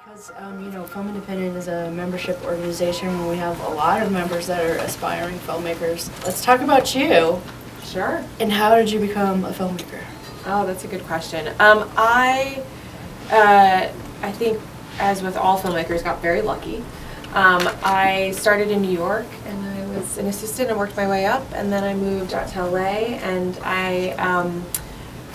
Because, you know, Film Independent is a membership organization where we have a lot of members that are aspiring filmmakers. Let's talk about you. Sure. And how did you become a filmmaker? Oh, that's a good question. I think, as with all filmmakers, got very lucky. I started in New York, and I was an assistant and worked my way up, and then I moved out to LA, and a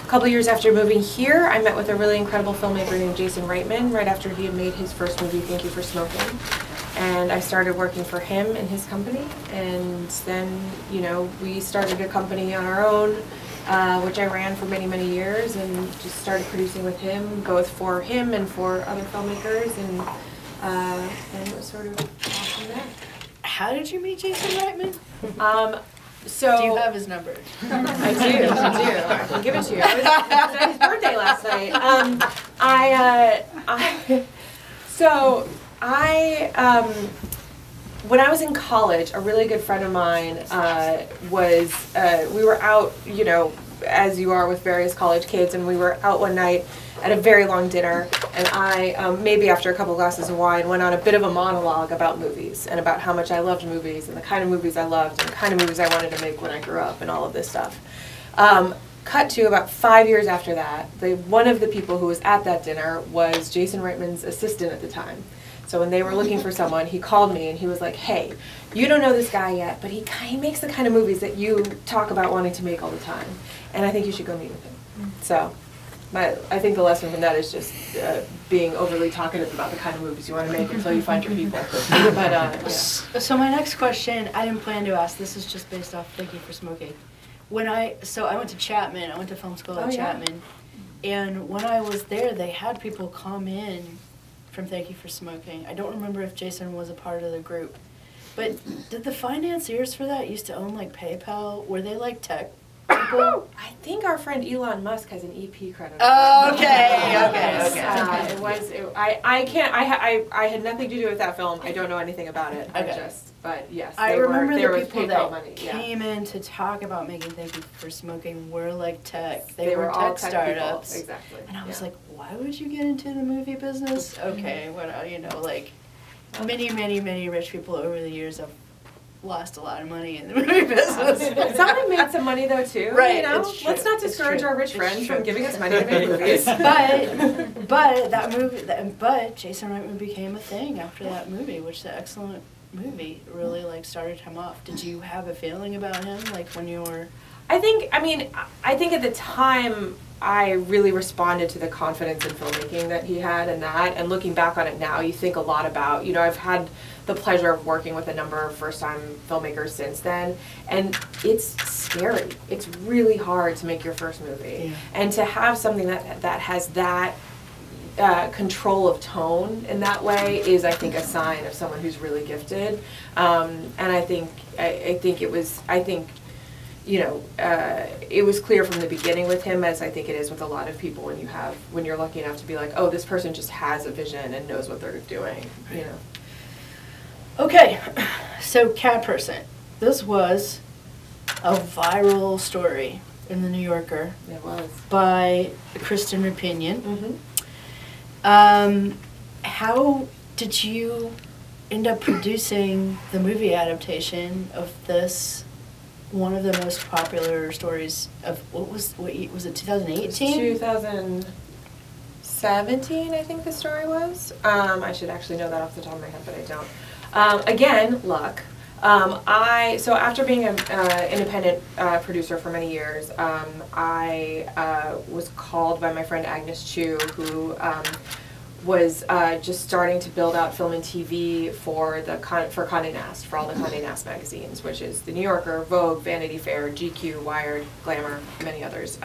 couple years after moving here, I met with a really incredible filmmaker named Jason Reitman right after he had made his first movie, Thank You for Smoking. And I started working for him and his company, and then, you know, we started a company on our own, which I ran for many, many years, and just started producing with him, both for him and for other filmmakers, and it was sort of off from there. How did you meet Jason Reitman? So do you have his number? I do. I can give it to you. It was at his birthday last night. When I was in college, a really good friend of mine we were out, you know, as you are with various college kids, and we were out one night at a very long dinner, and I, maybe after a couple glasses of wine, went on a bit of a monologue about movies and about how much I loved movies and the kind of movies I loved and the kind of movies I wanted to make when I grew up and all of this stuff. Cut to about 5 years after that, one of the people who was at that dinner was Jason Reitman's assistant at the time. So when they were looking for someone, he called me and he was like, hey, you don't know this guy yet, but he makes the kind of movies that you talk about wanting to make all the time, and I think you should go meet with him. So I think the lesson from that is just being overly talkative about the kind of movies you want to make until you find your people. But, yeah. So my next question, I didn't plan to ask, this is just based off Thank You for Smoking. So I went to Chapman, I went to film school at Chapman, and when I was there, they had people come in from Thank You for Smoking. I don't remember if Jason was a part of the group, but did the financiers for that used to own like PayPal? Were they like tech people? I think our friend Elon Musk has an EP credit. Oh, okay. I had nothing to do with that film. I don't know anything about it. But yes, I remember the people that money. came in to talk about making Thank You for Smoking were like tech. They were all tech startups. People. Exactly. And I was like, why would you get into the movie business? Okay, what you know, like many rich people over the years have lost a lot of money in the movie business. Some made some money though too. Right. You know? Let's not discourage our rich friends from giving us money to make movies. But Jason Reitman became a thing after that movie, which is an excellent movie. Really like started him off. Did you have a feeling about him like when you were? I think at the time I really responded to the confidence in filmmaking that he had, and looking back on it now, you think a lot about, you know, I've had the pleasure of working with a number of first-time filmmakers since then, and it's scary. It's really hard to make your first movie, and to have something that has that control of tone in that way is, I think, a sign of someone who's really gifted. And I think you know, it was clear from the beginning with him, as I think it is with a lot of people when you're lucky enough to be like, oh, this person just has a vision and knows what they're doing, you know. Okay, so Cat Person. This was a viral story in the New Yorker. It was. By Kristen Rapinion. Mm-hmm. How did you end up producing the movie adaptation of this? One of the most popular stories of was it 2018? 2017, I think the story was. I should actually know that off the top of my head, but I don't. Again, luck. So after being an independent producer for many years, I was called by my friend Agnes Chu, who was just starting to build out film and TV for Condé Nast, for all the Condé Nast magazines, which is The New Yorker, Vogue, Vanity Fair, GQ, Wired, Glamour, many others.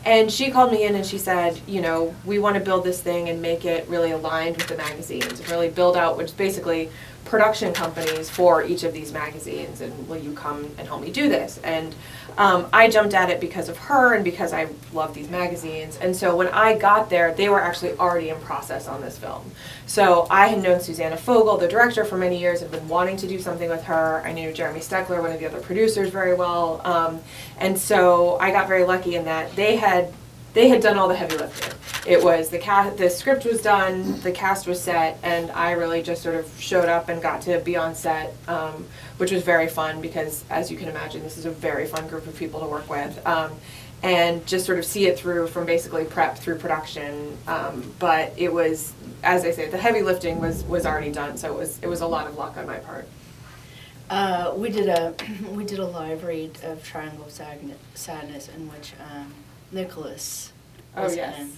And she called me in and she said, you know, we want to build this thing and make it really aligned with the magazines, and really build out, which is basically production companies for each of these magazines, and will you come and help me do this? And I jumped at it because of her and because I love these magazines. And so when I got there, they were actually already in process on this film. So I had known Susanna Fogel, the director, for many years, and been wanting to do something with her. I knew Jeremy Steckler, one of the other producers, very well. And so I got very lucky in that they had they had done all the heavy lifting. It was the script was done, the cast was set, and I really just sort of showed up and got to be on set, which was very fun because, as you can imagine, this is a very fun group of people to work with. And just sort of see it through from basically prep through production. But it was, as I say, the heavy lifting was already done, so it was a lot of luck on my part. We did a live read of Triangle of Sadness in which Nicholas was in.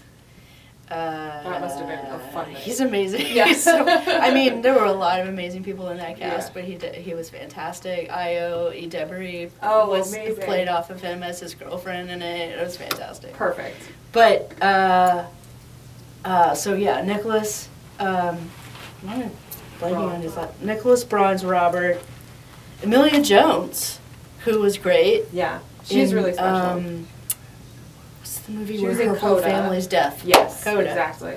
That must have been a fun night. He's amazing. Yes. So, I mean, there were a lot of amazing people in that cast, but he was fantastic. Io Debris played off of him as his girlfriend in it. It was fantastic. Perfect. But so yeah, Nicholas. I'm blanking on his last. Nicholas Bronze, Robert, Emilia Jones, who was great. Yeah, she's really special. The movie where her whole family's death. Yes, Coda. exactly.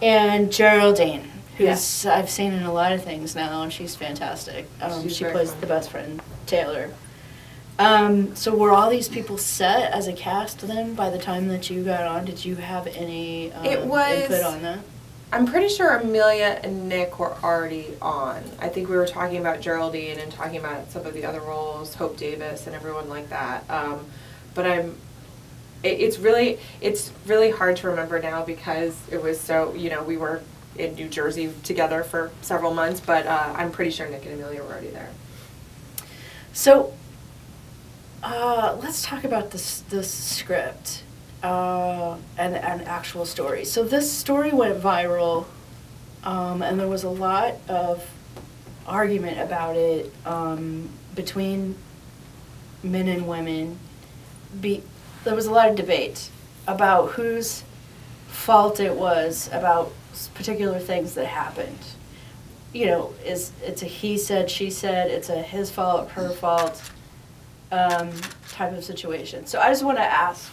And Geraldine, who's Yes. I've seen in a lot of things now, and she's fantastic. She plays the best friend, Taylor. So were all these people set as a cast then by the time that you got on? Did you have any input on that? I'm pretty sure Amelia and Nick were already on. I think we were talking about Geraldine and talking about some of the other roles, Hope Davis and everyone like that. But it's really hard to remember now because it was so, we were in New Jersey together for several months, but I'm pretty sure Nick and Amelia were already there. So let's talk about this script and actual story. So this story went viral, and there was a lot of argument about it between men and women. There was a lot of debate about whose fault it was about particular things that happened. It's a he said, she said, it's a his fault, her fault type of situation. So I just want to ask,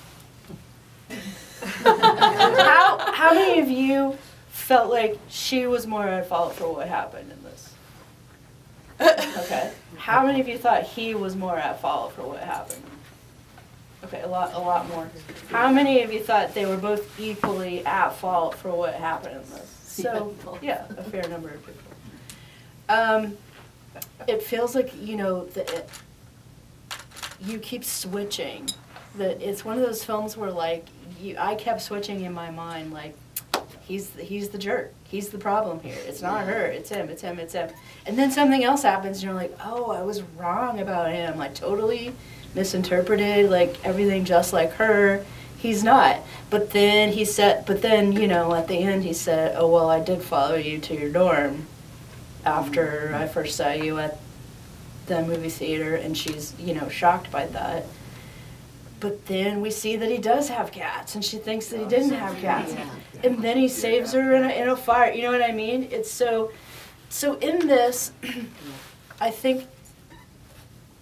how many of you felt like she was more at fault for what happened in this? Okay. How many of you thought he was more at fault for what happened? Okay, a lot more. How many of you thought they were both equally at fault for what happened in this? So, yeah, a fair number of people. It feels like, that you keep switching. That it's one of those films where, I kept switching in my mind, he's the jerk. He's the problem here. It's not her. It's him. It's him. It's him. And then something else happens, and you're like, oh, I was wrong about him. Totally misinterpreted, everything just like her. He's not. But then at the end he said, oh, well, I did follow you to your dorm after I first saw you at the movie theater, and she's, shocked by that. But then we see that he does have cats, and she thinks that he didn't have cats. And then he saves her in a fire. You know what I mean? It's so in this, I think,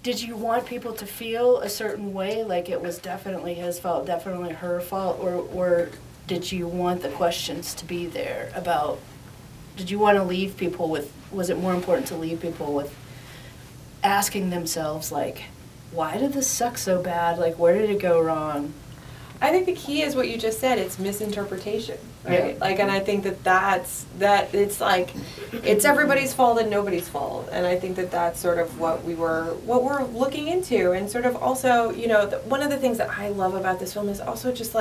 did you want people to feel a certain way, like it was definitely his fault, definitely her fault, or did you want the questions to be there about, did you want to leave people with, was it more important to leave people with asking themselves, why did this suck so bad? Where did it go wrong? I think the key is what you just said. It's misinterpretation, right? Yeah. And I think it's everybody's fault and nobody's fault. And I think that's sort of what we're looking into. And sort of also, one of the things that I love about this film is also just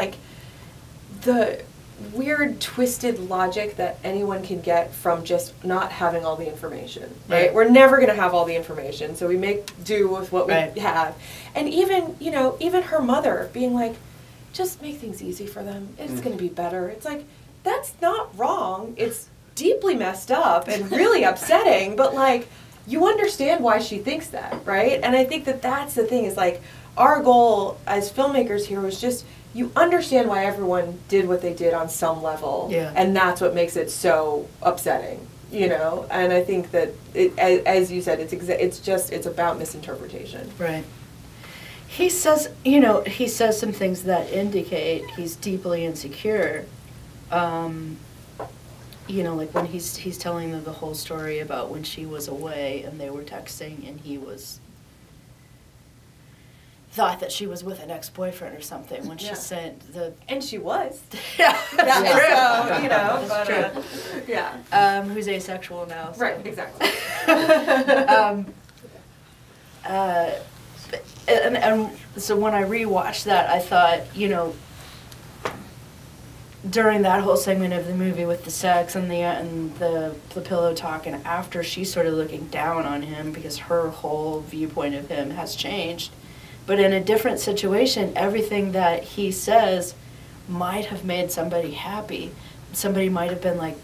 the weird twisted logic that anyone can get from just not having all the information, right? We're never going to have all the information, so we make do with what we have. And even her mother being just make things easy for them. It's going to be better. It's that's not wrong. It's deeply messed up and really upsetting, but you understand why she thinks that, right? And I think that's the thing is our goal as filmmakers here was just you understand why everyone did what they did on some level, and that's what makes it so upsetting, And I think that as you said, it's about misinterpretation, right? He says, some things that indicate he's deeply insecure. When he's telling them the whole story about when she was away and they were texting and he was thought that she was with an ex-boyfriend or something when she sent the... And she was. Yeah, that's true. So, you know, that's but, true. Who's asexual now. So. Right, exactly. And so when I rewatched that, I thought, you know, during that whole segment of the movie with the sex and the pillow talk, and after she's sort of looking down on him because her whole viewpoint of him has changed. But in a different situation, everything that he says might have made somebody happy. Somebody might have been like,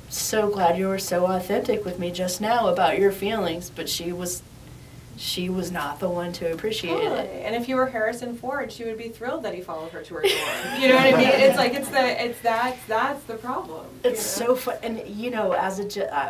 so glad you were so authentic with me just now about your feelings, but she was not the one to appreciate it. And if you were Harrison Ford, she would be thrilled that he followed her to her door. You know what I mean? It's like that's the problem. It's so fun, and you know,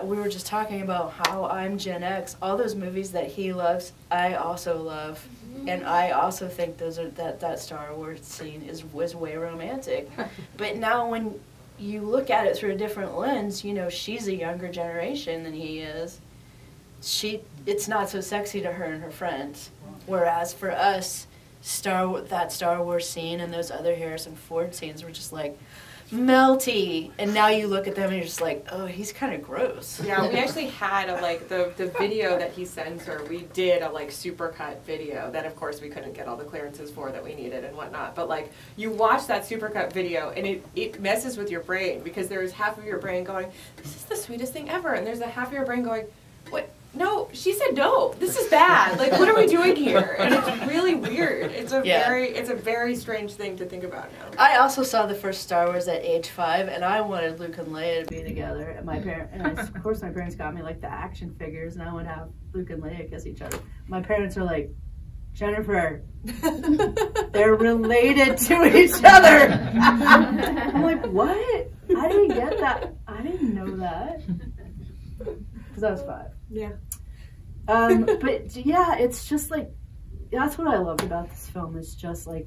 we were just talking about how I'm Gen X. All those movies that he loves, I also love, and I also think that Star Wars scene was way romantic. But now when you look at it through a different lens, you know, she's a younger generation than he is. It's not so sexy to her and her friends. Whereas for us, that Star Wars scene and those other Harrison Ford scenes were just like melty. And now you look at them and you're just like, oh, he's kind of gross. Yeah, we actually had the video that he sends her. We did a supercut video that of course we couldn't get all the clearances for that we needed and whatnot. But like you watch that supercut video and it messes with your brain because there is half of your brain going, this is the sweetest thing ever, and there's a half of your brain going, what? No, she said no. This is bad. Like, what are we doing here? And it's really weird. It's a very strange thing to think about now. I also saw the first Star Wars at age 5, and I wanted Luke and Leia to be together. And of course, my parents got me like the action figures, and I would have Luke and Leia kiss each other. My parents are like, Jennifer, they're related to each other. I'm like, what? I didn't get that. I didn't know that. Because I was 5. Yeah. But yeah, it's just like, that's what I loved about this film, is just like,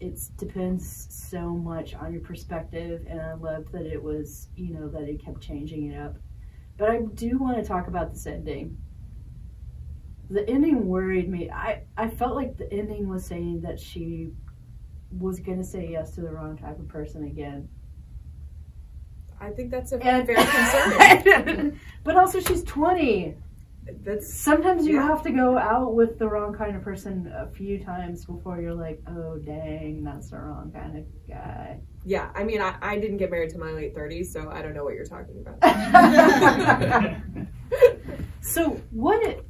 it depends so much on your perspective, and I loved that it was, you know, that it kept changing it up. But I do want to talk about this ending. The ending worried me. I felt like the ending was saying that she was going to say yes to the wrong type of person again. I think that's very concerning. But also, she's 20. Sometimes you Yeah. have to go out with the wrong kind of person a few times before you're like, oh, dang, that's the wrong kind of guy. Yeah, I mean, I didn't get married to my late 30s, so I don't know what you're talking about. So what do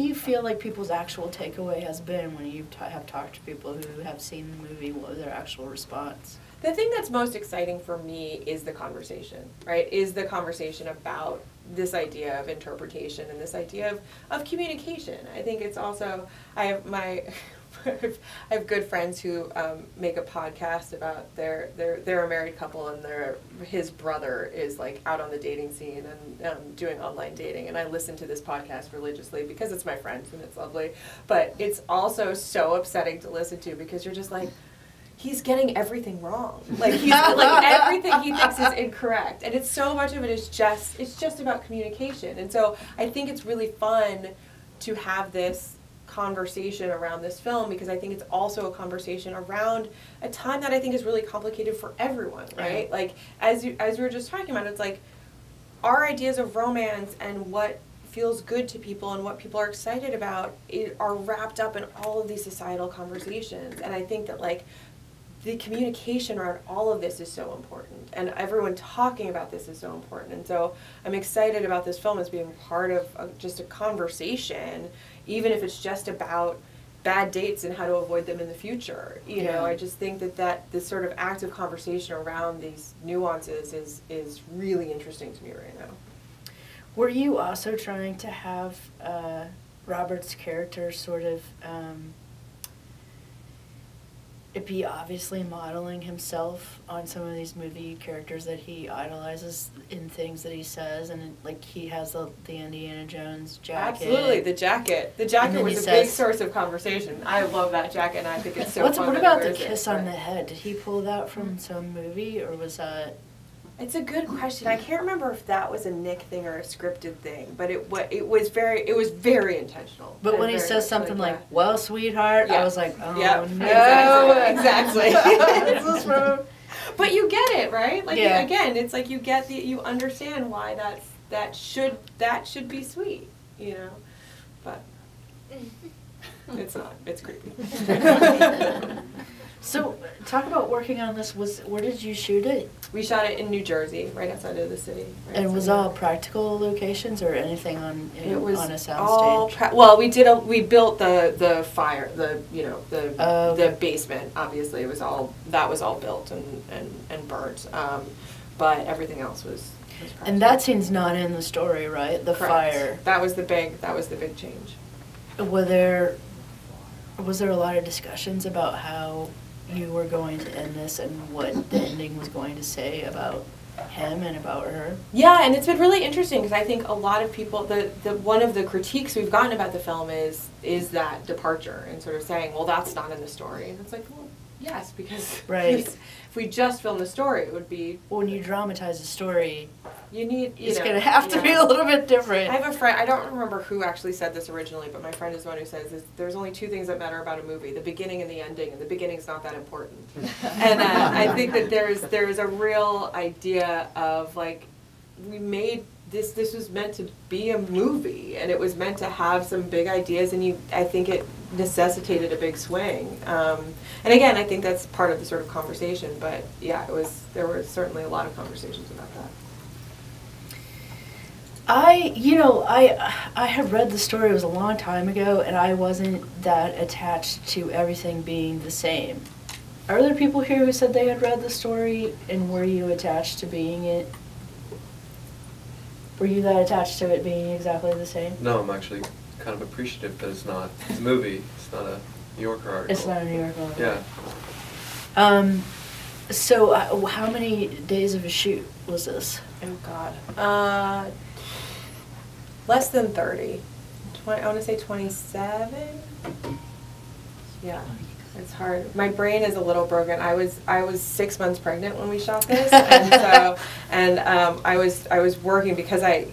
you feel like people's actual takeaway has been when you have talked to people who have seen the movie? What was their actual response? The thing that's most exciting for me is the conversation, right? Is the conversation about this idea of interpretation and this idea of communication. I think it's also, I have good friends who make a podcast about they're a married couple, and his brother is like out on the dating scene and doing online dating, and I listen to this podcast religiously because it's my friends and it's lovely, but it's also so upsetting to listen to because you're just like, he's getting everything wrong. Like he's like everything he thinks is incorrect, and it's so much of it is just about communication. And so I think it's really fun to have this conversation around this film because I think it's also a conversation around a time that I think is really complicated for everyone, right? Yeah. Like as we were just talking about, it's like our ideas of romance and what feels good to people and what people are excited about are wrapped up in all of these societal conversations. And I think that like the communication around all of this is so important, and everyone talking about this is so important. And so I'm excited about this film as being part of just a conversation, even if it's just about bad dates and how to avoid them in the future. You know, I just think that this sort of active conversation around these nuances is really interesting to me right now. Were you also trying to have Robert's character sort of it be obviously modeling himself on some of these movie characters that he idolizes in things that he says, and like he has the Indiana Jones jacket. Absolutely, the jacket. The jacket was a big source of conversation. I love that jacket, and I think it's so fun. What about the kiss on the head? Did he pull that from some movie, or was that? It's a good question. I can't remember if that was a Nick thing or a scripted thing, but it was very intentional. But when he says something like, "Well, sweetheart," yeah. I was like, "Oh yeah. no!" Exactly. This is from... But you get it, right? Like yeah. again, it's like you understand why that should be sweet, you know. But it's not. It's creepy. So, talk about working on this. Where did you shoot it? We shot it in New Jersey, right outside of the city. Right, and was all practical locations or anything on a soundstage? Well, we built the fire, the basement. Obviously, that was all built and burnt. But everything else was practical. And that scene's not in the story, right? The Correct. fire. That was the big change. Was there a lot of discussions about how you were going to end this and what the ending was going to say about him and about her? Yeah, and it's been really interesting because I think a lot of people, one of the critiques we've gotten about the film is that departure and sort of saying, well, that's not in the story. And it's like, well, yes, because right. If we just filmed the story, it would be... When you dramatize a story, it's going to have to be a little bit different. I have a friend, I don't remember who actually said this originally, but my friend is the one who says there's only two things that matter about a movie, the beginning and the ending, and the beginning's not that important. And I think that there's a real idea of, like, we made this was meant to be a movie, and it was meant to have some big ideas, and I think it necessitated a big swing. And again, I think that's part of the sort of conversation, but yeah, there were certainly a lot of conversations about that. I had read the story, it was a long time ago, and I wasn't that attached to everything being the same. Are there people here who said they had read the story, and were you attached to being it? Were you that attached to it being exactly the same? No, I'm actually kind of appreciative that it's a movie, it's not a New Yorker article. It's not a New Yorker article. Yeah. So how many days of a shoot was this? Oh God. Less than 30. I want to say 27. Yeah, it's hard. My brain is a little broken. I was 6 months pregnant when we shot this, and so I was working because I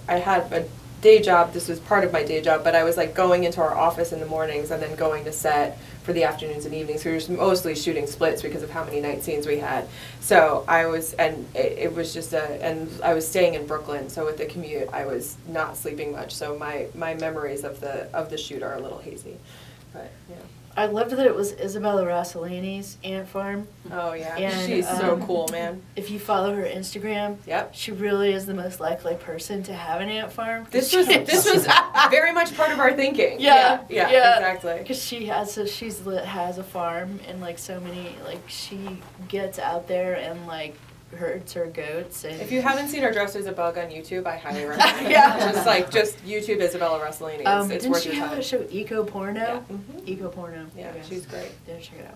had a day job. This was part of my day job, but I was like going into our office in the mornings and then going to set for the afternoons and evenings. We were mostly shooting splits because of how many night scenes we had. So I was, and it was just and I was staying in Brooklyn, so with the commute, I was not sleeping much. So my memories of the shoot are a little hazy, but yeah. I loved that it was Isabella Rossellini's ant farm. Oh yeah, and, she's so cool, man. If you follow her Instagram, yep, she really is the most likely person to have an ant farm. This was very much part of our thinking. Yeah, exactly. Because she has a farm and like so many, like she gets out there and like herds her goats. And if you haven't seen her dressed as a bug on YouTube, I highly recommend it. just YouTube Isabella Rossellini. It's worth your time. Didn't she have a show Eco Porno? Yeah. Mm-hmm. Eco Porno. Yeah, she's great. Yeah, check it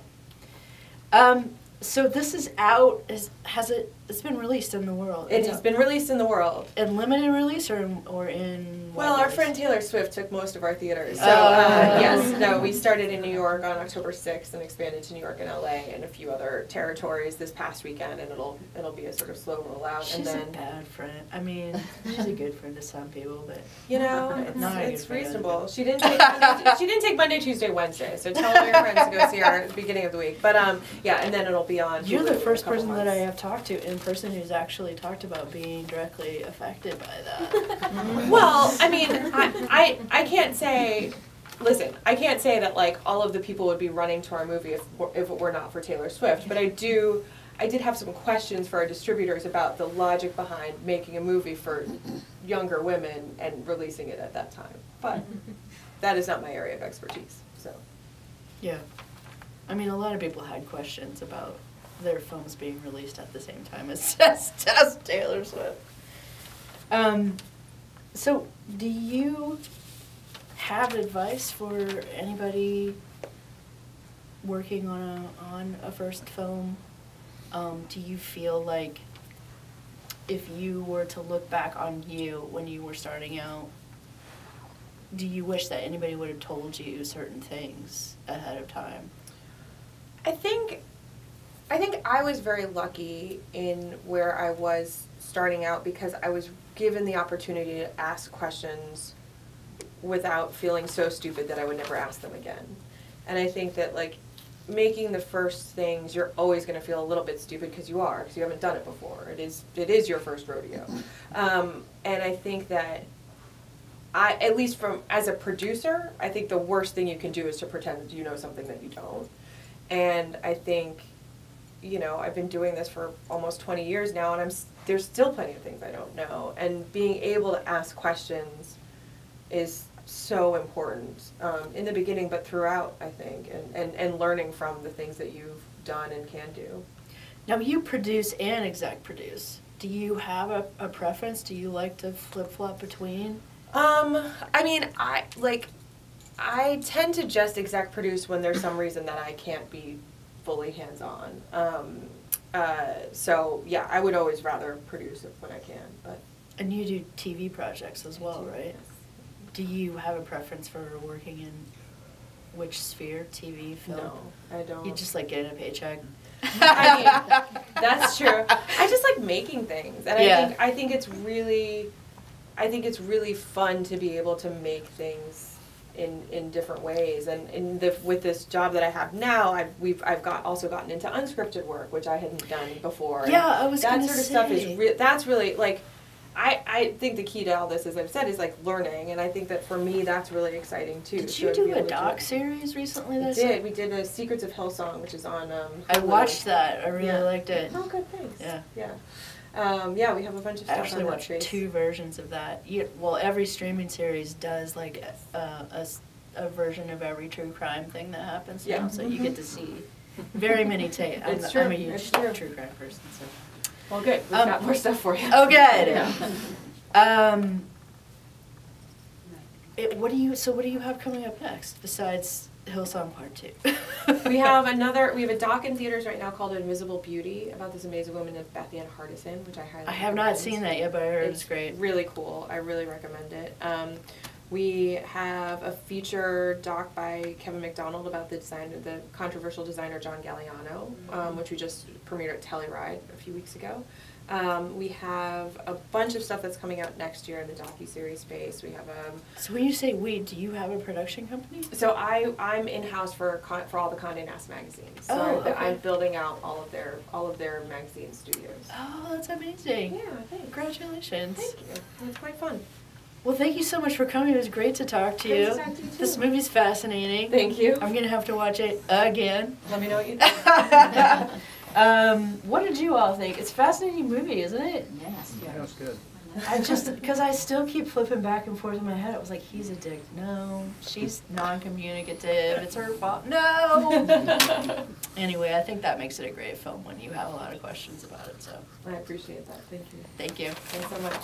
out. So this is out. It's been released in the world? It has been released in the world. In limited release or in? Well, our friend Taylor Swift took most of our theaters. So yes, no, we started in New York on October 6th and expanded to New York and LA and a few other territories this past weekend, and it'll be a sort of slow rollout. She's a bad friend. I mean, she's a good friend to some people, but it's reasonable. She didn't take Monday, Tuesday, Wednesday. So tell all your friends to go see her at the beginning of the week. But yeah, and then it'll be on. You're the first person that I have talked to in person who's actually talked about being directly affected by that. Well, I mean, I can't say. Listen, I can't say that like all of the people would be running to our movie if it were not for Taylor Swift. But I did have some questions for our distributors about the logic behind making a movie for younger women and releasing it at that time. But that is not my area of expertise. So. Yeah, I mean, a lot of people had questions about their films being released at the same time as Taylor Swift. So, do you have advice for anybody working on a first film? Do you feel like if you were to look back on you when you were starting out, do you wish that anybody would have told you certain things ahead of time? I think I think I was very lucky in where I was starting out because I was given the opportunity to ask questions without feeling so stupid that I would never ask them again. And I think that, like, making the first things, you're always going to feel a little bit stupid because you haven't done it before. It is your first rodeo. And I think that at least as a producer, I think the worst thing you can do is to pretend that you know something that you don't. And I think, I've been doing this for almost 20 years now, and there's still plenty of things I don't know. And being able to ask questions is so important in the beginning, but throughout, I think, and learning from the things that you've done and can do. Now, you produce and exec produce. Do you have a preference? Do you like to flip-flop between? I mean, I tend to just exec produce when there's some reason that I can't be fully hands-on. So yeah, I would always rather produce it when I can. But and you do TV projects as well, right? Yes. Do you have a preference for working in which sphere? TV, film? No, I don't. You just like getting a paycheck? I mean, that's true. I just like making things, and Yeah. I think it's really fun to be able to make things in different ways. And with this job that I have now, I've also gotten into unscripted work, which I hadn't done before. Yeah, I was that gonna sort of say. stuff is that's really like. I think the key to all this, as I've said, is like learning, and I think that for me that's really exciting too. Did you do a doc series recently? We did. We did a Secrets of Hillsong, which is on. I watched that. I really liked it. Oh, good, thanks. Yeah. Yeah. Yeah, we have a bunch of I stuff actually on that watched space. 2 versions of that. Well, every streaming series does like a version of every true crime thing that happens. Yeah. Now, so you get to see very many tapes. It's true. I'm a huge It's true. true crime person. So. Well, good. We've got more stuff for you. Oh, good. Yeah. What do you have coming up next besides Hillsong Part 2? We have a doc in theaters right now called Invisible Beauty about this amazing woman named Beth Ann Hardison, which I highly recommend. I have not seen that yet, but I heard it's great. Really cool. I really recommend it. We have a feature doc by Kevin McDonald about the controversial designer John Galliano, which we just premiered at Telluride a few weeks ago. We have a bunch of stuff that's coming out next year in the docuseries space. We have So when you say we, do you have a production company? So I'm in-house for all the Condé Nast magazines. So okay. I'm building out all of their magazine studios. Oh, that's amazing. Yeah, thanks. Congratulations. Thank you. It's quite fun. Well, thank you so much for coming. It was great to talk to Great you. to talk to you, too. This movie's fascinating. Thank you. I'm going to have to watch it again. Let me know what you think. What did you all think? It's a fascinating movie, isn't it? Yes. Yeah, it was good. Because I still keep flipping back and forth in my head. I was like, he's a dick. No. She's non-communicative. It's her fault. No. Anyway, I think that makes it a great film when you have a lot of questions about it. So I appreciate that. Thank you. thank you. Thanks so much.